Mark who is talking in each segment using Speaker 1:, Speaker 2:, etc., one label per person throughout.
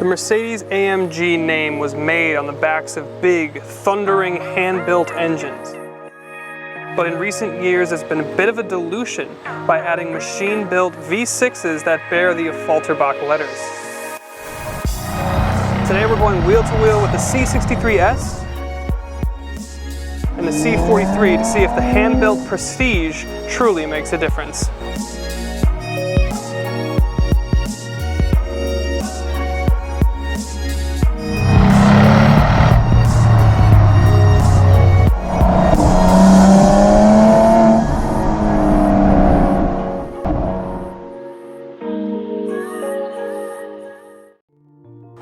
Speaker 1: The Mercedes-AMG name was made on the backs of big, thundering, hand-built engines. But in recent years, there's been a bit of a dilution by adding machine-built V6s that bear the Falterbach letters. Today we're going wheel-to-wheel with the C63S and the C43 to see if the hand-built prestige truly makes a difference.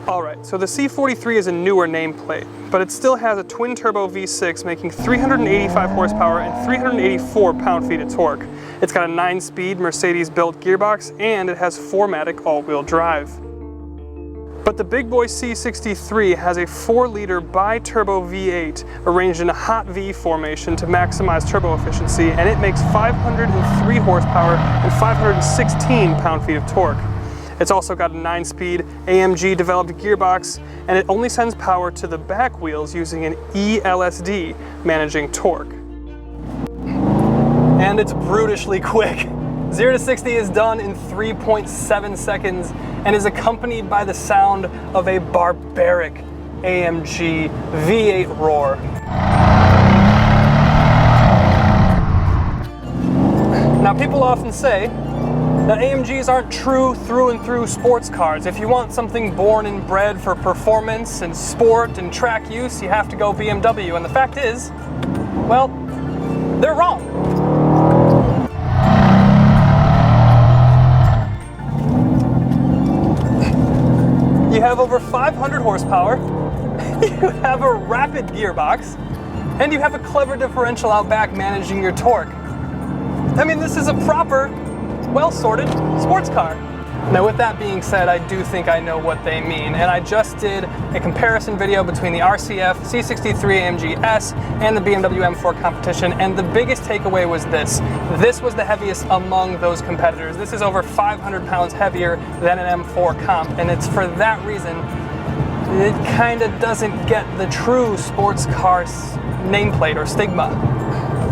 Speaker 1: Alright, so the C43 is a newer nameplate, but it still has a twin-turbo V6 making 385 horsepower and 384 pound-feet of torque. It's got a 9-speed Mercedes-built gearbox, and it has 4MATIC all-wheel drive. But the big boy C63 has a 4-liter bi-turbo V8 arranged in a hot V formation to maximize turbo efficiency, and it makes 503 horsepower and 516 pound-feet of torque. It's also got a 9-speed AMG developed gearbox, and it only sends power to the back wheels using an ELSD managing torque. And it's brutishly quick. 0 to 60 is done in 3.7 seconds and is accompanied by the sound of a barbaric AMG V8 roar. Now, people often say that AMGs aren't true through and through sports cars. If you want something born and bred for performance and sport and track use, you have to go BMW. And the fact is, well, they're wrong. You have over 500 horsepower, you have a rapid gearbox, and you have a clever differential out back managing your torque. I mean, this is a proper, well-sorted sports car. Now, with that being said, I do think I know what they mean, and I just did a comparison video between the RCF C63 AMG S and the BMW M4 competition, and the biggest takeaway was this. This was the heaviest among those competitors. This is over 500 pounds heavier than an M4 comp, and it's for that reason it kind of doesn't get the true sports car nameplate or stigma.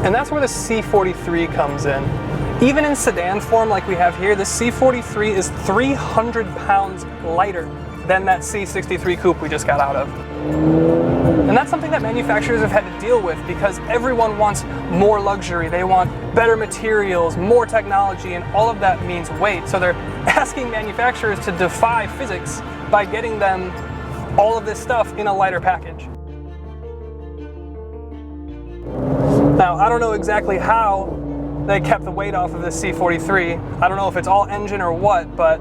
Speaker 1: And that's where the C43 comes in. Even in sedan form like we have here, the C43 is 300 pounds lighter than that C63 coupe we just got out of. And that's something that manufacturers have had to deal with because everyone wants more luxury. They want better materials, more technology, and all of that means weight. So they're asking manufacturers to defy physics by getting them all of this stuff in a lighter package. Now, I don't know exactly how they kept the weight off of the C43. I don't know if it's all engine or what, but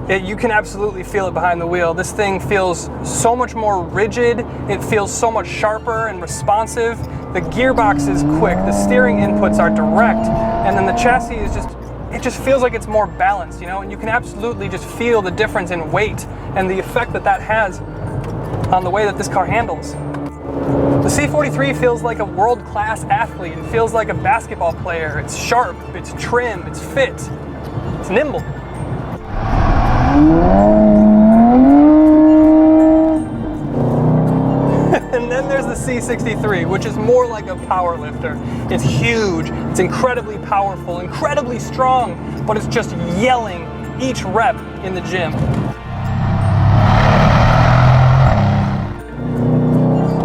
Speaker 1: you can absolutely feel it behind the wheel. This thing feels so much more rigid, it feels so much sharper and responsive. The gearbox is quick, the steering inputs are direct, and then the chassis is it just feels like it's more balanced, you know, and you can absolutely just feel the difference in weight and the effect that that has on the way that this car handles. The C43 feels like a world-class athlete. It feels like a basketball player. It's sharp, it's trim, it's fit, it's nimble. And then there's the C63, which is more like a power lifter. It's huge, it's incredibly powerful, incredibly strong, but it's just yelling each rep in the gym.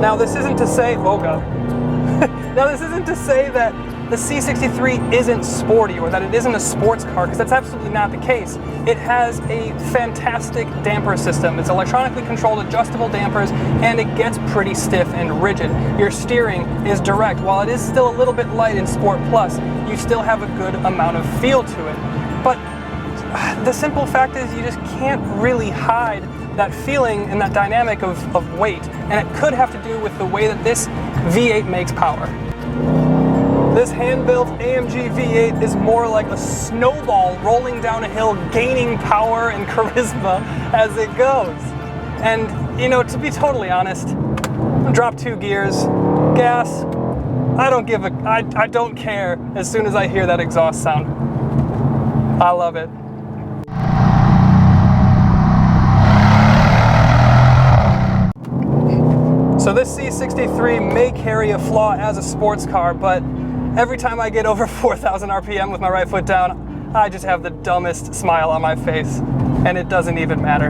Speaker 1: Now, this isn't to say, now this isn't to say that the C63 isn't sporty or that it isn't a sports car, because that's absolutely not the case. It has a fantastic damper system. It's electronically controlled adjustable dampers, and it gets pretty stiff and rigid. Your steering is direct. While it is still a little bit light in Sport Plus, you still have a good amount of feel to it. But the simple fact is you just can't really hide that feeling and that dynamic of weight, and it could have to do with the way that this V8 makes power. This hand-built AMG V8 is more like a snowball rolling down a hill, gaining power and charisma as it goes. And, you know, to be totally honest, drop 2 gears, gas, I don't care as soon as I hear that exhaust sound. I love it. So this C63 may carry a flaw as a sports car, but every time I get over 4,000 RPM with my right foot down, I just have the dumbest smile on my face, and it doesn't even matter.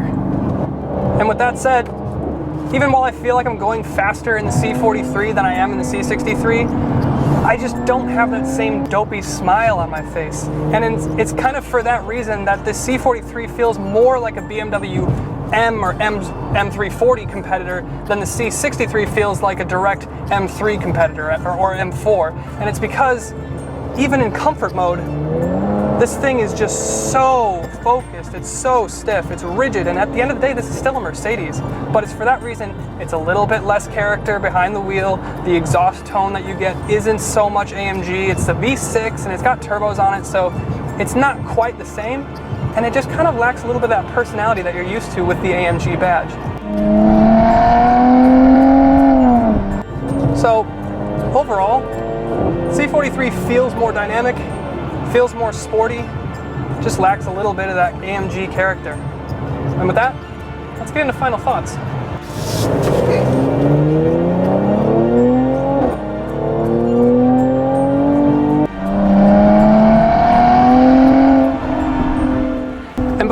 Speaker 1: And with that said, even while I feel like I'm going faster in the C43 than I am in the C63, I just don't have that same dopey smile on my face. And it's kind of for that reason that this C43 feels more like a BMW M or M340 competitor than the C63 feels like a direct M3 competitor or M4. And it's because even in comfort mode, this thing is just so focused, it's so stiff, it's rigid, and at the end of the day, this is still a Mercedes. But it's for that reason, it's a little bit less character behind the wheel. The exhaust tone that you get isn't so much AMG. It's the V6 and it's got turbos on it, so it's not quite the same. And it just kind of lacks a little bit of that personality that you're used to with the AMG badge. So overall, C43 feels more dynamic, feels more sporty, just lacks a little bit of that AMG character. And with that, let's get into final thoughts.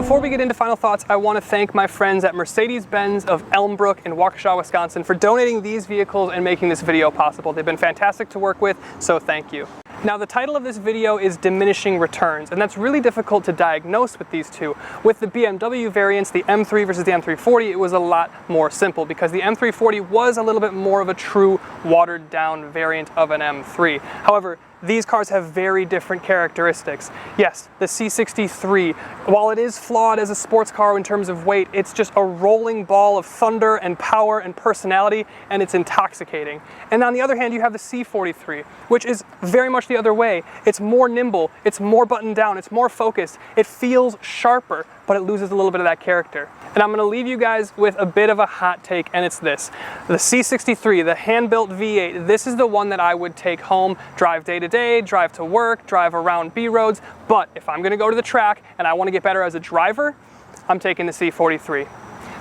Speaker 1: Before we get into final thoughts, I want to thank my friends at Mercedes-Benz of Elmbrook in Waukesha, Wisconsin for donating these vehicles and making this video possible. They've been fantastic to work with, so thank you. Now, the title of this video is Diminishing Returns, and that's really difficult to diagnose with these two. With the BMW variants, the M3 versus the M340, it was a lot more simple because the M340 was a little bit more of a true watered down variant of an M3. However, these cars have very different characteristics. Yes, the C63, while it is flawed as a sports car in terms of weight, it's just a rolling ball of thunder and power and personality, and it's intoxicating. And on the other hand, you have the C43, which is very much the other way. It's more nimble, it's more buttoned down, it's more focused, it feels sharper, but it loses a little bit of that character. And I'm gonna leave you guys with a bit of a hot take, and it's this. The C63, the hand-built V8, this is the one that I would take home, drive day to day, drive to work, drive around B roads, but if I'm gonna go to the track and I wanna get better as a driver, I'm taking the C43.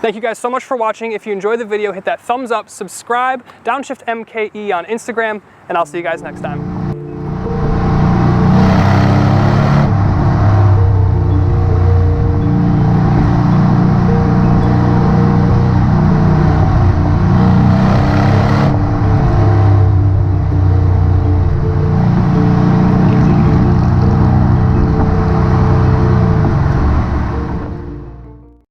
Speaker 1: Thank you guys so much for watching. If you enjoyed the video, hit that thumbs up, subscribe, Downshift MKE on Instagram, and I'll see you guys next time.